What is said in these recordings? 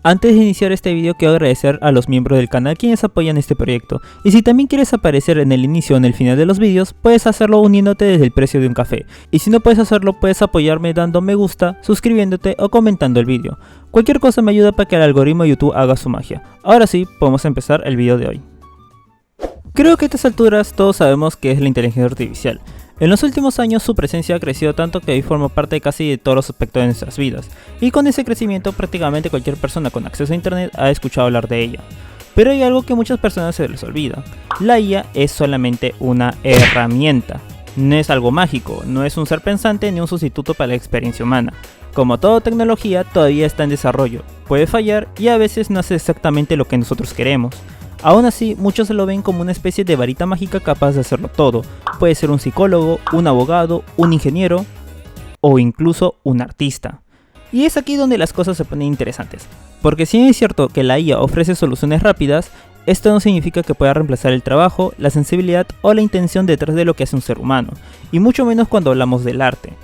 Antes de iniciar este video quiero agradecer a los miembros del canal quienes apoyan este proyecto, y si también quieres aparecer en el inicio o en el final de los videos, puedes hacerlo uniéndote desde el precio de un café, y si no puedes hacerlo puedes apoyarme dando me gusta, suscribiéndote o comentando el video. Cualquier cosa me ayuda para que el algoritmo de YouTube haga su magia. Ahora sí, podemos empezar el video de hoy. Creo que a estas alturas todos sabemos qué es la inteligencia artificial. En los últimos años su presencia ha crecido tanto que hoy forma parte de casi de todos los aspectos de nuestras vidas, y con ese crecimiento prácticamente cualquier persona con acceso a internet ha escuchado hablar de ella. Pero hay algo que a muchas personas se les olvida: la IA es solamente una herramienta, no es algo mágico, no es un ser pensante ni un sustituto para la experiencia humana. Como toda tecnología todavía está en desarrollo, puede fallar y a veces no hace exactamente lo que nosotros queremos. Aún así, muchos se lo ven como una especie de varita mágica capaz de hacerlo todo. Puede ser un psicólogo, un abogado, un ingeniero o incluso un artista. Y es aquí donde las cosas se ponen interesantes, porque si bien es cierto que la IA ofrece soluciones rápidas, esto no significa que pueda reemplazar el trabajo, la sensibilidad o la intención detrás de lo que hace un ser humano, y mucho menos cuando hablamos del arte.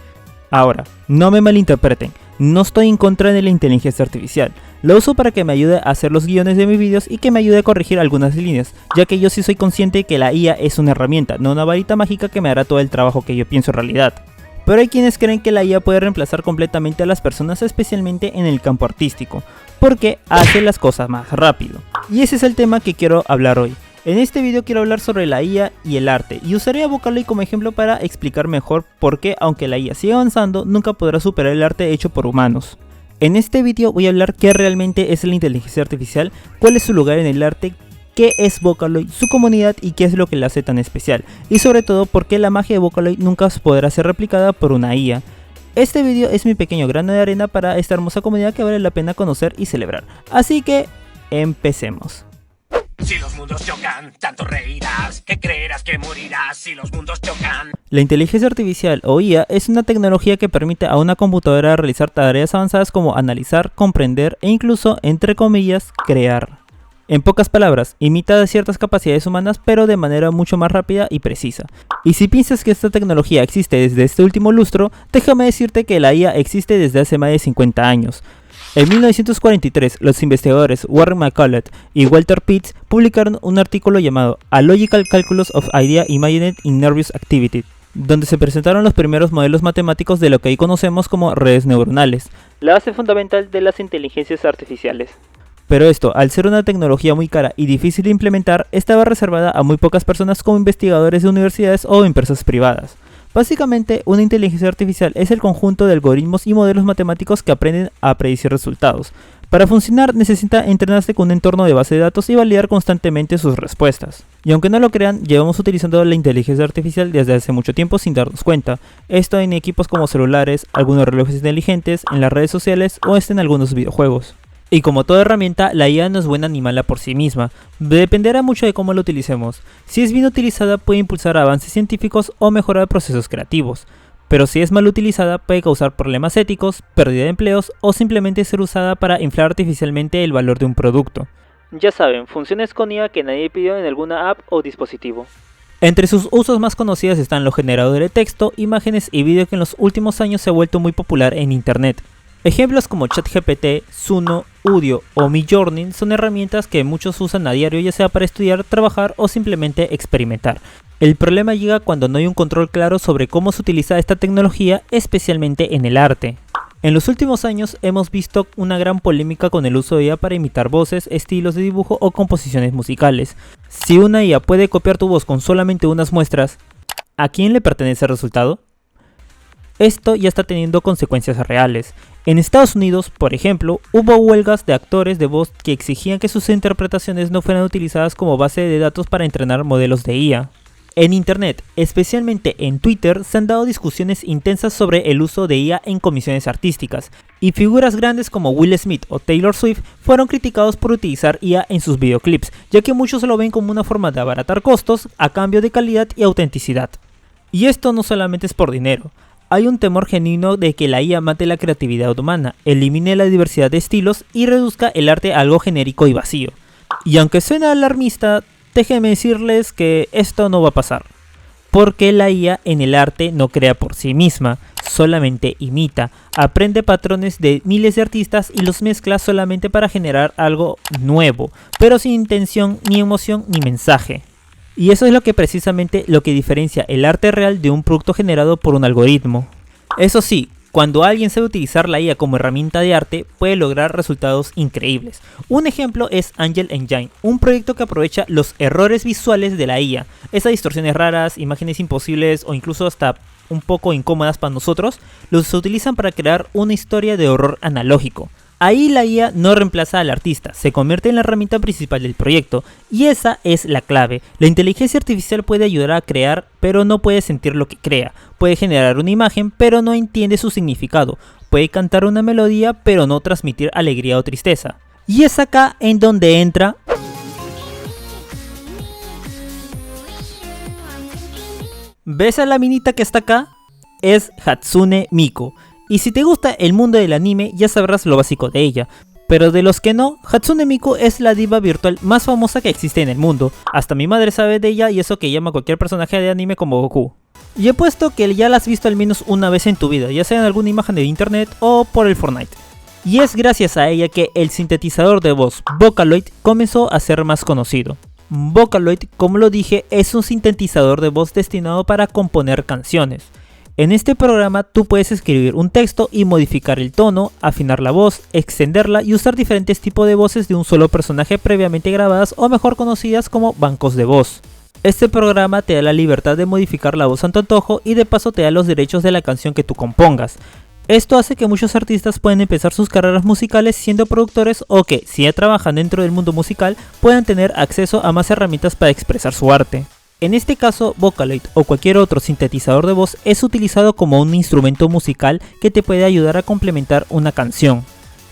Ahora, no me malinterpreten, no estoy en contra de la inteligencia artificial, lo uso para que me ayude a hacer los guiones de mis vídeos y que me ayude a corregir algunas líneas, ya que yo sí soy consciente de que la IA es una herramienta, no una varita mágica que me hará todo el trabajo que yo pienso en realidad. Pero hay quienes creen que la IA puede reemplazar completamente a las personas, especialmente en el campo artístico, porque hace las cosas más rápido. Y ese es el tema que quiero hablar hoy. En este video quiero hablar sobre la IA y el arte, y usaré a Vocaloid como ejemplo para explicar mejor por qué, aunque la IA siga avanzando, nunca podrá superar el arte hecho por humanos. En este video voy a hablar qué realmente es la inteligencia artificial, cuál es su lugar en el arte, qué es Vocaloid, su comunidad y qué es lo que la hace tan especial, y sobre todo por qué la magia de Vocaloid nunca podrá ser replicada por una IA. Este video es mi pequeño grano de arena para esta hermosa comunidad que vale la pena conocer y celebrar, así que empecemos. Si los mundos chocan, tanto reirás, que creerás que morirás si los mundos chocan. La inteligencia artificial o IA es una tecnología que permite a una computadora realizar tareas avanzadas como analizar, comprender e incluso, entre comillas, crear. En pocas palabras, imita ciertas capacidades humanas pero de manera mucho más rápida y precisa. Y si piensas que esta tecnología existe desde este último lustro, déjame decirte que la IA existe desde hace más de 50 años. En 1943, los investigadores Warren McCulloch y Walter Pitts publicaron un artículo llamado A Logical Calculus of Idea Imagined in Nervous Activity, donde se presentaron los primeros modelos matemáticos de lo que hoy conocemos como redes neuronales, la base fundamental de las inteligencias artificiales. Pero esto, al ser una tecnología muy cara y difícil de implementar, estaba reservada a muy pocas personas como investigadores de universidades o empresas privadas. Básicamente, una inteligencia artificial es el conjunto de algoritmos y modelos matemáticos que aprenden a predecir resultados. Para funcionar necesita entrenarse con un entorno de base de datos y validar constantemente sus respuestas. Y aunque no lo crean, llevamos utilizando la inteligencia artificial desde hace mucho tiempo sin darnos cuenta. Esto en equipos como celulares, algunos relojes inteligentes, en las redes sociales o en algunos videojuegos. Y como toda herramienta, la IA no es buena ni mala por sí misma, dependerá mucho de cómo la utilicemos. Si es bien utilizada puede impulsar avances científicos o mejorar procesos creativos, pero si es mal utilizada puede causar problemas éticos, pérdida de empleos o simplemente ser usada para inflar artificialmente el valor de un producto. Ya saben, funciones con IA que nadie pidió en alguna app o dispositivo. Entre sus usos más conocidos están los generadores de texto, imágenes y vídeo que en los últimos años se ha vuelto muy popular en internet. Ejemplos como ChatGPT, Suno, Udio o Midjourney son herramientas que muchos usan a diario, ya sea para estudiar, trabajar o simplemente experimentar. El problema llega cuando no hay un control claro sobre cómo se utiliza esta tecnología, especialmente en el arte. En los últimos años hemos visto una gran polémica con el uso de IA para imitar voces, estilos de dibujo o composiciones musicales. Si una IA puede copiar tu voz con solamente unas muestras, ¿a quién le pertenece el resultado? Esto ya está teniendo consecuencias reales. En Estados Unidos, por ejemplo, hubo huelgas de actores de voz que exigían que sus interpretaciones no fueran utilizadas como base de datos para entrenar modelos de IA. En internet, especialmente en Twitter, se han dado discusiones intensas sobre el uso de IA en comisiones artísticas, y figuras grandes como Will Smith o Taylor Swift fueron criticados por utilizar IA en sus videoclips, ya que muchos lo ven como una forma de abaratar costos a cambio de calidad y autenticidad. Y esto no solamente es por dinero. Hay un temor genuino de que la IA mate la creatividad humana, elimine la diversidad de estilos y reduzca el arte a algo genérico y vacío. Y aunque suena alarmista, déjenme decirles que esto no va a pasar. porque la IA en el arte no crea por sí misma, solamente imita, aprende patrones de miles de artistas y los mezcla solamente para generar algo nuevo, pero sin intención, ni emoción, ni mensaje. Y eso es precisamente lo que diferencia el arte real de un producto generado por un algoritmo. Eso sí, cuando alguien sabe utilizar la IA como herramienta de arte, puede lograr resultados increíbles. Un ejemplo es Angel Engine, un proyecto que aprovecha los errores visuales de la IA, esas distorsiones raras, imágenes imposibles o incluso hasta un poco incómodas para nosotros, los utilizan para crear una historia de horror analógico. Ahí la IA no reemplaza al artista, se convierte en la herramienta principal del proyecto, y esa es la clave. La inteligencia artificial puede ayudar a crear, pero no puede sentir lo que crea. Puede generar una imagen, pero no entiende su significado. Puede cantar una melodía, pero no transmitir alegría o tristeza. Y es acá en donde entra... ¿Ves a la minita que está acá? Es Hatsune Miku. Y si te gusta el mundo del anime, ya sabrás lo básico de ella. Pero de los que no, Hatsune Miku es la diva virtual más famosa que existe en el mundo. Hasta mi madre sabe de ella y eso que llama a cualquier personaje de anime como Goku. Y he puesto que ya la has visto al menos una vez en tu vida, ya sea en alguna imagen de internet o por el Fortnite. Y es gracias a ella que el sintetizador de voz Vocaloid comenzó a ser más conocido. Vocaloid, como lo dije, es un sintetizador de voz destinado para componer canciones. En este programa tú puedes escribir un texto y modificar el tono, afinar la voz, extenderla y usar diferentes tipos de voces de un solo personaje previamente grabadas o mejor conocidas como bancos de voz. Este programa te da la libertad de modificar la voz a tu antojo y de paso te da los derechos de la canción que tú compongas. Esto hace que muchos artistas puedan empezar sus carreras musicales siendo productores o que, si ya trabajan dentro del mundo musical, puedan tener acceso a más herramientas para expresar su arte. En este caso, Vocaloid o cualquier otro sintetizador de voz es utilizado como un instrumento musical que te puede ayudar a complementar una canción.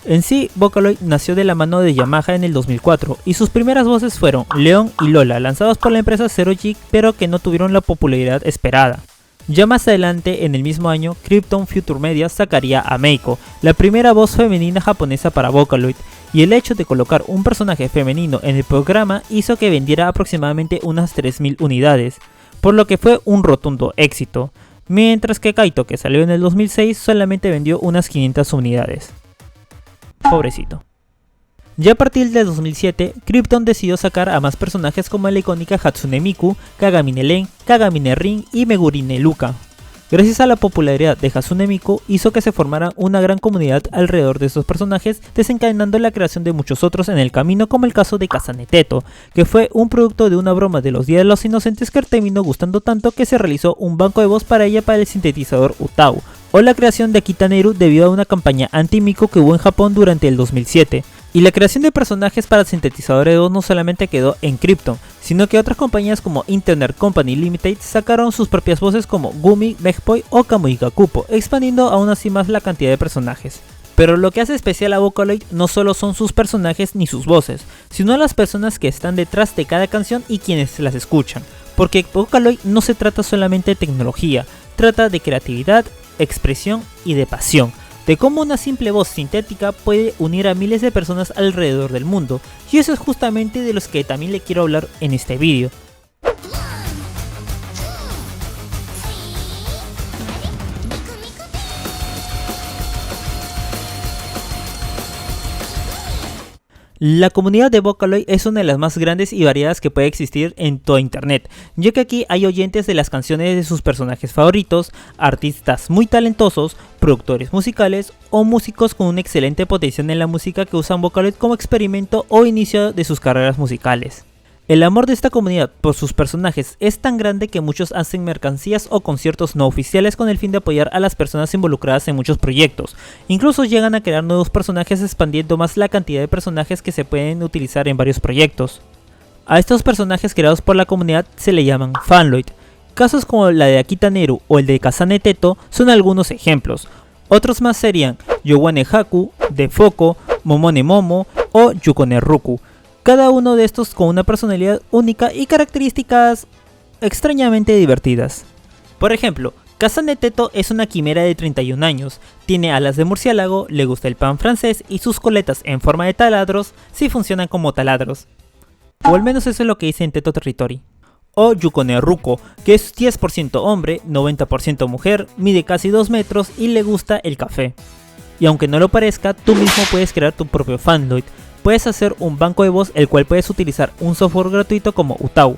En sí, Vocaloid nació de la mano de Yamaha en el 2004 y sus primeras voces fueron Leon y Lola, lanzados por la empresa Zero G, pero que no tuvieron la popularidad esperada. Ya más adelante, en el mismo año, Krypton Future Media sacaría a Meiko, la primera voz femenina japonesa para Vocaloid, y el hecho de colocar un personaje femenino en el programa hizo que vendiera aproximadamente unas 3000 unidades, por lo que fue un rotundo éxito, mientras que Kaito, que salió en el 2006, solamente vendió unas 500 unidades. Pobrecito. Ya a partir del 2007, Krypton decidió sacar a más personajes como la icónica Hatsune Miku, Kagamine Len, Kagamine Rin y Megurine Luka. Gracias a la popularidad de Hatsune Miku hizo que se formara una gran comunidad alrededor de estos personajes, desencadenando la creación de muchos otros en el camino, como el caso de Kasane Teto, que fue un producto de una broma de los Días de los Inocentes que terminó gustando tanto que se realizó un banco de voz para ella para el sintetizador Utau, o la creación de Akita Neru debido a una campaña anti-Miku que hubo en Japón durante el 2007. Y la creación de personajes para sintetizadores de voz no solamente quedó en Krypton, sino que otras compañías como Internet Company Limited sacaron sus propias voces como Gumi, Megboy o Kamui Gakupo, expandiendo aún así más la cantidad de personajes. Pero lo que hace especial a Vocaloid no solo son sus personajes ni sus voces, sino las personas que están detrás de cada canción y quienes las escuchan. Porque Vocaloid no se trata solamente de tecnología, trata de creatividad, expresión y de pasión. De cómo una simple voz sintética puede unir a miles de personas alrededor del mundo, y eso es justamente de los que también le quiero hablar en este vídeo. La comunidad de Vocaloid es una de las más grandes y variadas que puede existir en toda internet, ya que aquí hay oyentes de las canciones de sus personajes favoritos, artistas muy talentosos, productores musicales o músicos con un excelente potencial en la música que usan Vocaloid como experimento o inicio de sus carreras musicales. El amor de esta comunidad por sus personajes es tan grande que muchos hacen mercancías o conciertos no oficiales con el fin de apoyar a las personas involucradas en muchos proyectos. Incluso llegan a crear nuevos personajes expandiendo más la cantidad de personajes que se pueden utilizar en varios proyectos. A estos personajes creados por la comunidad se le llaman fanloid. Casos como la de Akita Neru o el de Kasane Teto son algunos ejemplos. Otros más serían Yowane Haku, Defoko, Momone Momo o Yukone Ruku. Cada uno de estos con una personalidad única y características extrañamente divertidas. Por ejemplo, Kasane Teto es una quimera de 31 años, tiene alas de murciélago, le gusta el pan francés y sus coletas en forma de taladros sí funcionan como taladros. O al menos eso es lo que dice en Teto Territory. O Yuko Neruko, que es 10% hombre, 90% mujer, mide casi 2 metros y le gusta el café. Y aunque no lo parezca, tú mismo puedes crear tu propio Fanloid. Puedes hacer un banco de voz el cual puedes utilizar un software gratuito como Utau.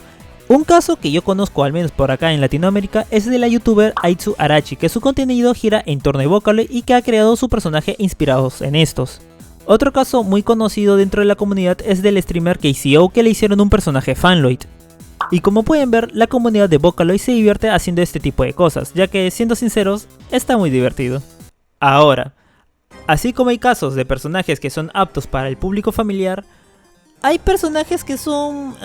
Un caso que yo conozco al menos por acá en Latinoamérica es de la youtuber Aitsu Arachi, que su contenido gira en torno a Vocaloid y que ha creado su personaje inspirados en estos. Otro caso muy conocido dentro de la comunidad es del streamer KCO, que le hicieron un personaje Fanloid. Y como pueden ver, la comunidad de Vocaloid se divierte haciendo este tipo de cosas, ya que, siendo sinceros, está muy divertido. Ahora, así como hay casos de personajes que son aptos para el público familiar, hay personajes que son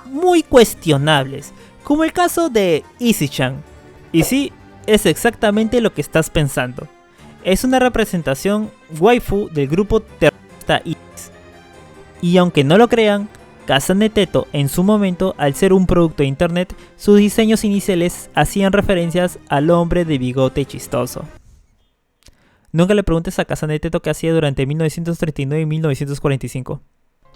muy cuestionables, como el caso de Easy-chan. Y sí, es exactamente lo que estás pensando. Es una representación waifu del grupo terrorista ISIS. Y aunque no lo crean, Kazane Teto en su momento, al ser un producto de internet, sus diseños iniciales hacían referencias al hombre de bigote chistoso. Nunca le preguntes a Kazane Teto qué hacía durante 1939 y 1945.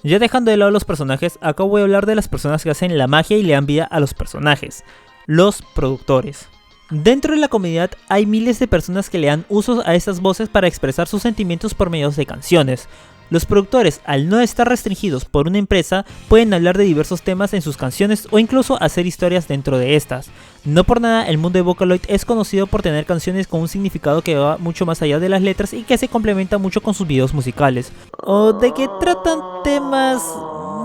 Ya dejando de lado los personajes, acá voy a hablar de las personas que hacen la magia y le dan vida a los personajes, los productores. Dentro de la comunidad hay miles de personas que le dan usos a estas voces para expresar sus sentimientos por medio de canciones. Los productores, al no estar restringidos por una empresa, pueden hablar de diversos temas en sus canciones o incluso hacer historias dentro de estas. No por nada el mundo de Vocaloid es conocido por tener canciones con un significado que va mucho más allá de las letras y que se complementa mucho con sus videos musicales, o de que tratan temas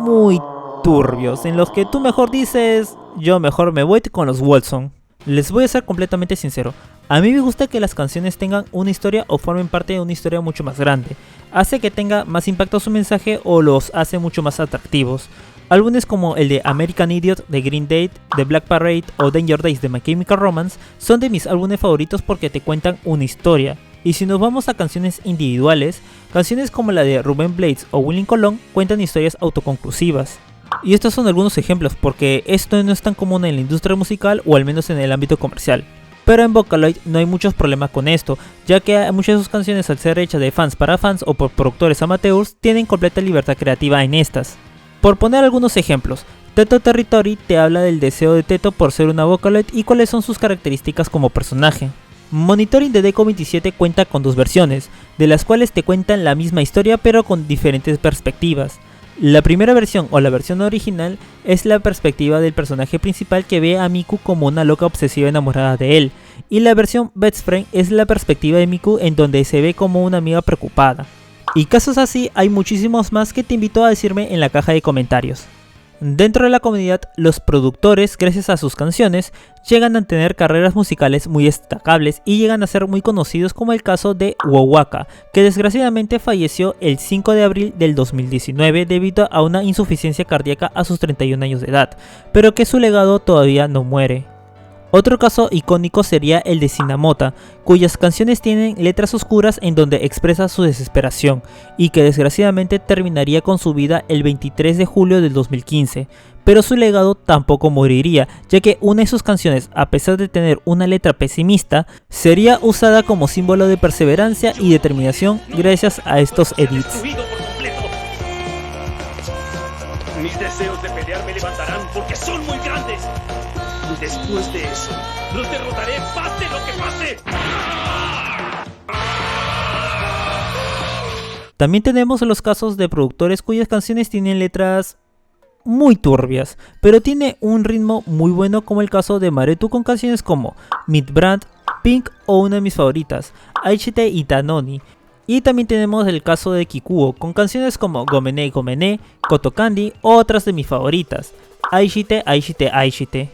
muy turbios, en los que tú mejor dices, yo mejor me voy con los Wolfson. Les voy a ser completamente sincero, a mí me gusta que las canciones tengan una historia o formen parte de una historia mucho más grande. Hace que tenga más impacto su mensaje o los hace mucho más atractivos. Álbumes como el de American Idiot de Green Day, The Black Parade o Danger Days de My Chemical Romance son de mis álbumes favoritos porque te cuentan una historia. Y si nos vamos a canciones individuales, canciones como la de Ruben Blades o Willing Colón cuentan historias autoconclusivas. Y estos son algunos ejemplos porque esto no es tan común en la industria musical o al menos en el ámbito comercial. Pero en Vocaloid no hay muchos problemas con esto, ya que muchas de sus canciones, al ser hechas de fans para fans o por productores amateurs, tienen completa libertad creativa en estas. Por poner algunos ejemplos, Teto Territory te habla del deseo de Teto por ser una Vocaloid y cuáles son sus características como personaje. Monitoring de Deco 27 cuenta con dos versiones, de las cuales te cuentan la misma historia pero con diferentes perspectivas. La primera versión o la versión original es la perspectiva del personaje principal que ve a Miku como una loca obsesiva enamorada de él, y la versión Best Friend es la perspectiva de Miku en donde se ve como una amiga preocupada. Y casos así hay muchísimos más que te invito a decirme en la caja de comentarios. Dentro de la comunidad, los productores, gracias a sus canciones, llegan a tener carreras musicales muy destacables y llegan a ser muy conocidos, como el caso de Wowaka, que desgraciadamente falleció el 5 de abril del 2019 debido a una insuficiencia cardíaca a sus 31 años de edad, pero que su legado todavía no muere. Otro caso icónico sería el de Sinamota, cuyas canciones tienen letras oscuras en donde expresa su desesperación, y que desgraciadamente terminaría con su vida el 23 de julio del 2015, pero su legado tampoco moriría, ya que una de sus canciones, a pesar de tener una letra pesimista, sería usada como símbolo de perseverancia y determinación gracias a estos edits. Mis deseos de pelear me levantarán porque son muy grandes. Y después de eso, los derrotaré, pase lo que pase. También tenemos los casos de productores cuyas canciones tienen letras muy turbias, pero tiene un ritmo muy bueno, como el caso de Maretu con canciones como Midbrand, Pink o una de mis favoritas, Aichite y Tanoni. Y también tenemos el caso de Kikuo con canciones como Gomene Gomene, Koto Candy o otras de mis favoritas, Aichite Aichite Aichite.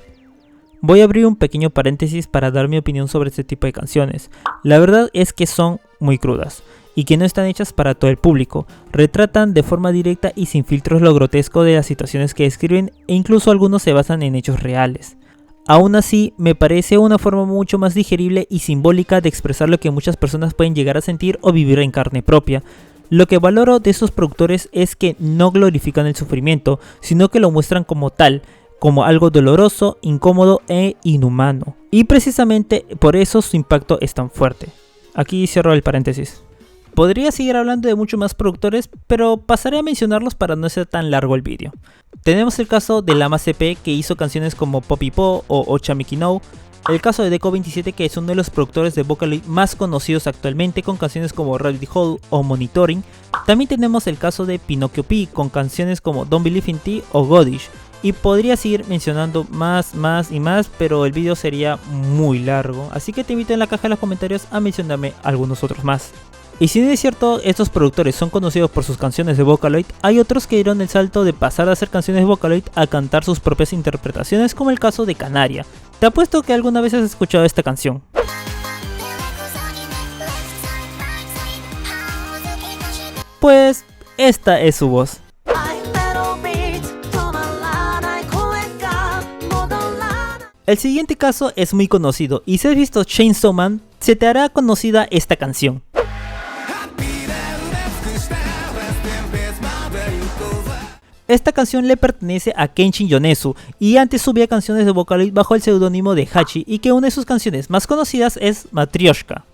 Voy a abrir un pequeño paréntesis para dar mi opinión sobre este tipo de canciones. La verdad es que son muy crudas y que no están hechas para todo el público. Retratan de forma directa y sin filtros lo grotesco de las situaciones que describen, e incluso algunos se basan en hechos reales. Aún así, me parece una forma mucho más digerible y simbólica de expresar lo que muchas personas pueden llegar a sentir o vivir en carne propia. Lo que valoro de estos productores es que no glorifican el sufrimiento, sino que lo muestran como tal, como algo doloroso, incómodo e inhumano. Y precisamente por eso su impacto es tan fuerte. Aquí cierro el paréntesis. Podría seguir hablando de muchos más productores, pero pasaré a mencionarlos para no ser tan largo el vídeo. Tenemos el caso de Lama CP, que hizo canciones como Poppy Po o Ochamiki No. El caso de Deco27, que es uno de los productores de Vocaloid más conocidos actualmente, con canciones como Rabbit Hole o Monitoring. También tenemos el caso de Pinocchio P, con canciones como Don't Believe in Tea o Godish. Y podría seguir mencionando más, pero el vídeo sería muy largo. Así que te invito en la caja de los comentarios a mencionarme algunos otros más. Y si bien es cierto, estos productores son conocidos por sus canciones de Vocaloid, hay otros que dieron el salto de pasar a hacer canciones de Vocaloid a cantar sus propias interpretaciones, como el caso de Canaria. Te apuesto que alguna vez has escuchado esta canción. Pues esta es su voz. El siguiente caso es muy conocido, y si has visto Chainsaw Man, se te hará conocida esta canción. Esta canción le pertenece a Kenshin Yonezu, y antes subía canciones de Vocaloid bajo el seudónimo de Hachi, y que una de sus canciones más conocidas es Matryoshka.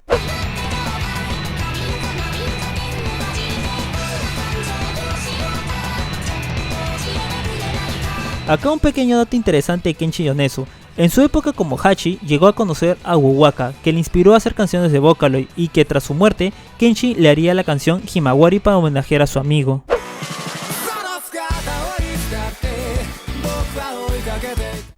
Acá un pequeño dato interesante de Kenshin Yonezu. En su época como Hachi, llegó a conocer a Wuwaka, que le inspiró a hacer canciones de Vocaloid, y que tras su muerte, Kenshin le haría la canción Himawari para homenajear a su amigo.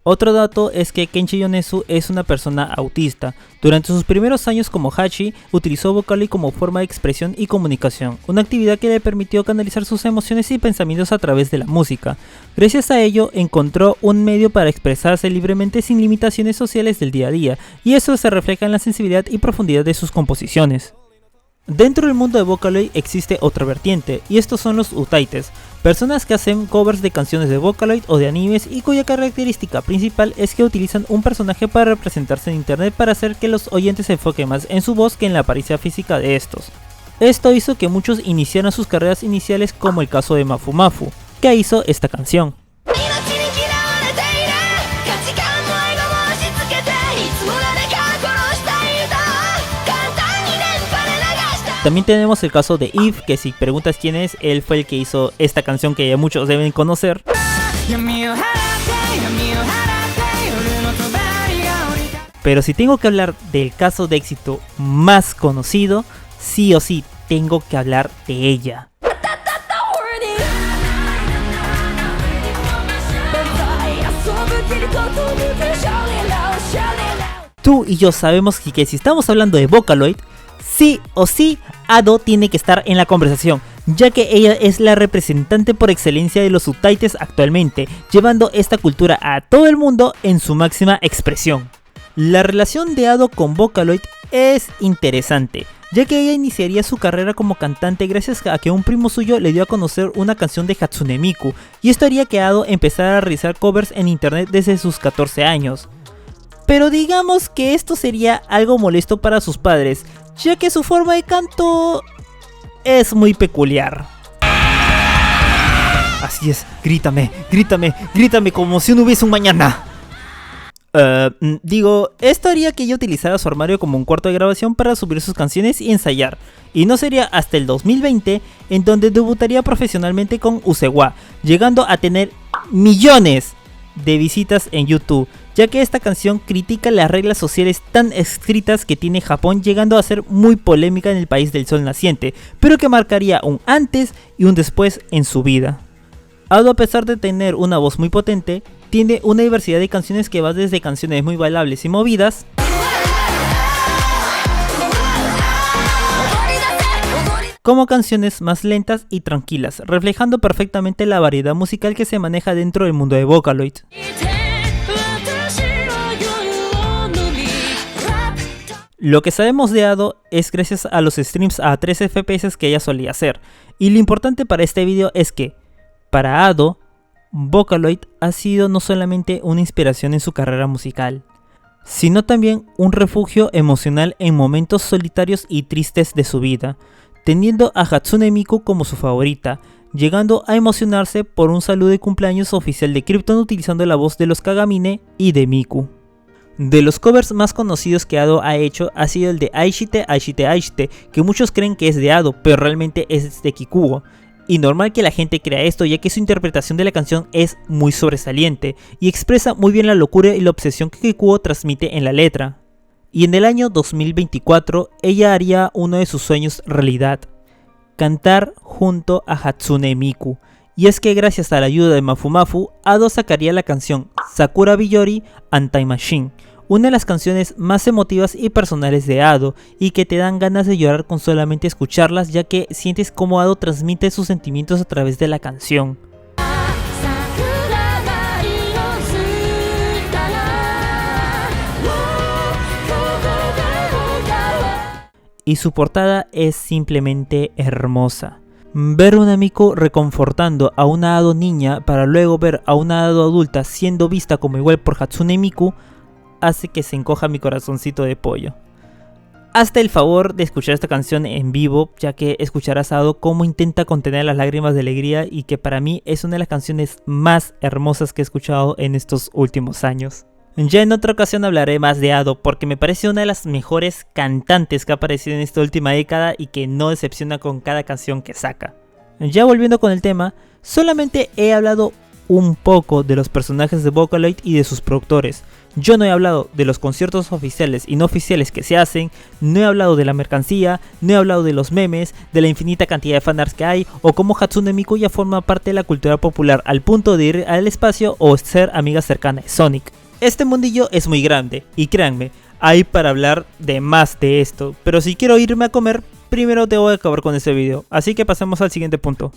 Otro dato es que Kenshin Yonezu es una persona autista. Durante sus primeros años como Hachi, utilizó Vocaloid como forma de expresión y comunicación, una actividad que le permitió canalizar sus emociones y pensamientos a través de la música. Gracias a ello, encontró un medio para expresarse libremente sin limitaciones sociales del día a día, y eso se refleja en la sensibilidad y profundidad de sus composiciones. Dentro del mundo de Vocaloid existe otra vertiente, y estos son los utaites, personas que hacen covers de canciones de Vocaloid o de animes, y cuya característica principal es que utilizan un personaje para representarse en internet para hacer que los oyentes se enfoquen más en su voz que en la apariencia física de estos. Esto hizo que muchos iniciaran sus carreras iniciales, como el caso de Mafu Mafu, que hizo esta canción. También tenemos el caso de Eve, que si preguntas quién es, él fue el que hizo esta canción que ya muchos deben conocer. Pero si tengo que hablar del caso de éxito más conocido, sí o sí tengo que hablar de ella. Tú y yo sabemos que si estamos hablando de Vocaloid, sí o sí, Ado tiene que estar en la conversación, ya que ella es la representante por excelencia de los utaites actualmente, llevando esta cultura a todo el mundo en su máxima expresión. La relación de Ado con Vocaloid es interesante, ya que ella iniciaría su carrera como cantante gracias a que un primo suyo le dio a conocer una canción de Hatsune Miku, y esto haría que Ado empezara a realizar covers en internet desde sus 14 años. Pero digamos que esto sería algo molesto para sus padres, ya que su forma de canto es muy peculiar. Así es, grítame, grítame, grítame como si no hubiese un mañana. Esto haría que ella utilizara su armario como un cuarto de grabación para subir sus canciones y ensayar. Y no sería hasta el 2020 en donde debutaría profesionalmente con Usewa, llegando a tener millones de visitas en YouTube, ya que esta canción critica las reglas sociales tan estrictas que tiene Japón, llegando a ser muy polémica en el país del sol naciente, pero que marcaría un antes y un después en su vida. Ado, a pesar de tener una voz muy potente, tiene una diversidad de canciones que va desde canciones muy bailables y movidas como canciones más lentas y tranquilas, reflejando perfectamente la variedad musical que se maneja dentro del mundo de Vocaloid. Lo que sabemos de Ado es gracias a los streams a 3 FPS que ella solía hacer, y lo importante para este video es que, para Ado, Vocaloid ha sido no solamente una inspiración en su carrera musical, sino también un refugio emocional en momentos solitarios y tristes de su vida, teniendo a Hatsune Miku como su favorita, llegando a emocionarse por un saludo de cumpleaños oficial de Krypton utilizando la voz de los Kagamine y de Miku. De los covers más conocidos que Ado ha hecho ha sido el de Aishite Aishite Aishite, que muchos creen que es de Ado, pero realmente es de Kikuo. Y normal que la gente crea esto, ya que su interpretación de la canción es muy sobresaliente y expresa muy bien la locura y la obsesión que Kikuo transmite en la letra. Y en el año 2024 ella haría uno de sus sueños realidad: cantar junto a Hatsune Miku. Y es que gracias a la ayuda de Mafu Mafu, Ado sacaría la canción Sakura Biyori and Time Machine, una de las canciones más emotivas y personales de Ado, y que te dan ganas de llorar con solamente escucharlas, ya que sientes cómo Ado transmite sus sentimientos a través de la canción. Y su portada es simplemente hermosa. Ver a una Miku reconfortando a una Ado niña para luego ver a una Ado adulta siendo vista como igual por Hatsune Miku hace que se encoja mi corazoncito de pollo. Hazte el favor de escuchar esta canción en vivo, ya que escucharás a Ado cómo intenta contener las lágrimas de alegría, y que para mí es una de las canciones más hermosas que he escuchado en estos últimos años. Ya en otra ocasión hablaré más de Ado, porque me parece una de las mejores cantantes que ha aparecido en esta última década y que no decepciona con cada canción que saca. Ya volviendo con el tema, solamente he hablado un poco de los personajes de Vocaloid y de sus productores. Yo no he hablado de los conciertos oficiales y no oficiales que se hacen, no he hablado de la mercancía, no he hablado de los memes, de la infinita cantidad de fanarts que hay, o cómo Hatsune Miku ya forma parte de la cultura popular al punto de ir al espacio o ser amiga cercana de Sonic. Este mundillo es muy grande, y créanme, hay para hablar de más de esto, pero si quiero irme a comer, primero debo de acabar con este video, así que pasemos al siguiente punto.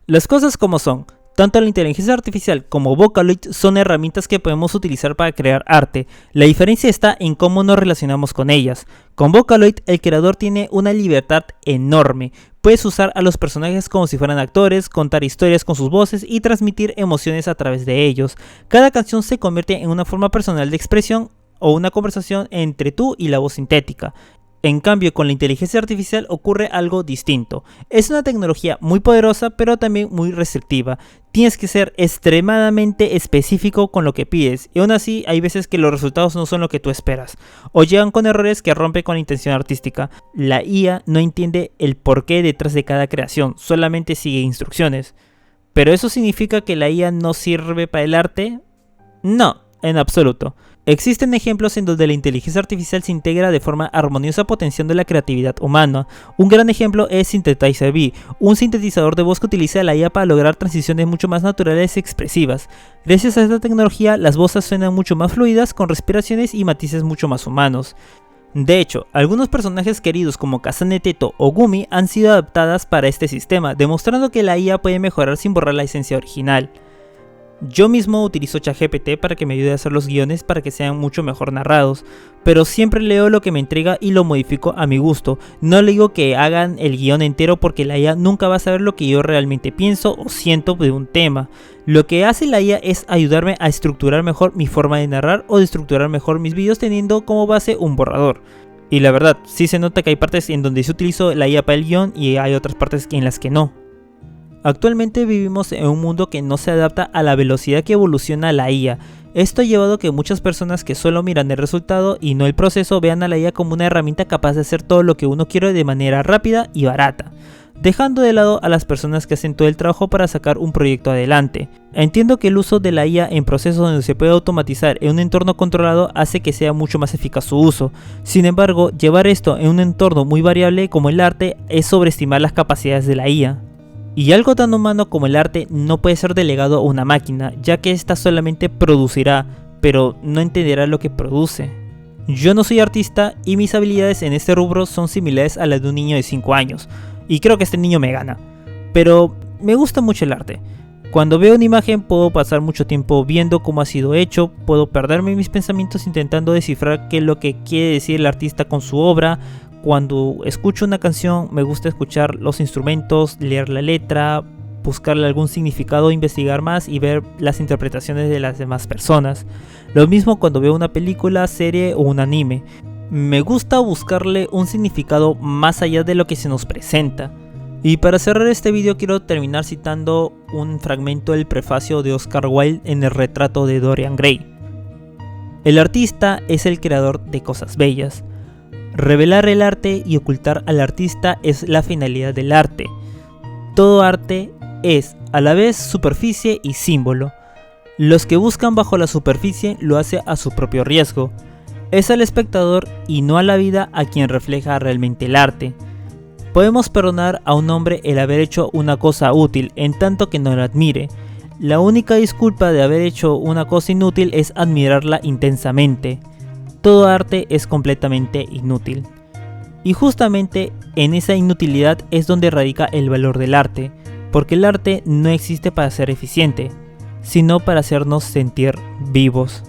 Las cosas como son. Tanto la inteligencia artificial como Vocaloid son herramientas que podemos utilizar para crear arte. La diferencia está en cómo nos relacionamos con ellas. Con Vocaloid, el creador tiene una libertad enorme. Puedes usar a los personajes como si fueran actores, contar historias con sus voces y transmitir emociones a través de ellos. Cada canción se convierte en una forma personal de expresión o una conversación entre tú y la voz sintética. En cambio, con la inteligencia artificial ocurre algo distinto. Es una tecnología muy poderosa, pero también muy restrictiva. Tienes que ser extremadamente específico con lo que pides, y aún así hay veces que los resultados no son lo que tú esperas, o llegan con errores que rompen con la intención artística. La IA no entiende el porqué detrás de cada creación, solamente sigue instrucciones. ¿Pero eso significa que la IA no sirve para el arte? No, en absoluto. Existen ejemplos en donde la inteligencia artificial se integra de forma armoniosa potenciando la creatividad humana. Un gran ejemplo es Synthesizer B, un sintetizador de voz que utiliza la IA para lograr transiciones mucho más naturales y expresivas. Gracias a esta tecnología, las voces suenan mucho más fluidas, con respiraciones y matices mucho más humanos. De hecho, algunos personajes queridos como Kazane Teto o Gumi han sido adaptadas para este sistema, demostrando que la IA puede mejorar sin borrar la esencia original. Yo mismo utilizo ChatGPT para que me ayude a hacer los guiones para que sean mucho mejor narrados, pero siempre leo lo que me entrega y lo modifico a mi gusto. No le digo que hagan el guión entero porque la IA nunca va a saber lo que yo realmente pienso o siento de un tema. Lo que hace la IA es ayudarme a estructurar mejor mi forma de narrar o de estructurar mejor mis vídeos teniendo como base un borrador. Y la verdad, sí se nota que hay partes en donde se utilizo la IA para el guión y hay otras partes en las que no. Actualmente vivimos en un mundo que no se adapta a la velocidad que evoluciona la IA. Esto ha llevado a que muchas personas que solo miran el resultado y no el proceso vean a la IA como una herramienta capaz de hacer todo lo que uno quiere de manera rápida y barata, dejando de lado a las personas que hacen todo el trabajo para sacar un proyecto adelante. Entiendo que el uso de la IA en procesos donde se puede automatizar en un entorno controlado hace que sea mucho más eficaz su uso. Sin embargo, llevar esto en un entorno muy variable como el arte es sobreestimar las capacidades de la IA. Y algo tan humano como el arte no puede ser delegado a una máquina, ya que ésta solamente producirá, pero no entenderá lo que produce. Yo no soy artista y mis habilidades en este rubro son similares a las de un niño de 5 años, y creo que este niño me gana, pero me gusta mucho el arte. Cuando veo una imagen puedo pasar mucho tiempo viendo cómo ha sido hecho, puedo perderme en mis pensamientos intentando descifrar qué es lo que quiere decir el artista con su obra. Cuando escucho una canción me gusta escuchar los instrumentos, leer la letra, buscarle algún significado, investigar más y ver las interpretaciones de las demás personas. Lo mismo cuando veo una película, serie o un anime. Me gusta buscarle un significado más allá de lo que se nos presenta. Y para cerrar este vídeo quiero terminar citando un fragmento del prefacio de Oscar Wilde en el retrato de Dorian Gray. El artista es el creador de cosas bellas. Revelar el arte y ocultar al artista es la finalidad del arte. Todo arte es a la vez superficie y símbolo. Los que buscan bajo la superficie lo hacen a su propio riesgo. Es al espectador y no a la vida a quien refleja realmente el arte. Podemos perdonar a un hombre el haber hecho una cosa útil en tanto que no la admire. La única disculpa de haber hecho una cosa inútil es admirarla intensamente. Todo arte es completamente inútil. Y justamente en esa inutilidad es donde radica el valor del arte, porque el arte no existe para ser eficiente, sino para hacernos sentir vivos.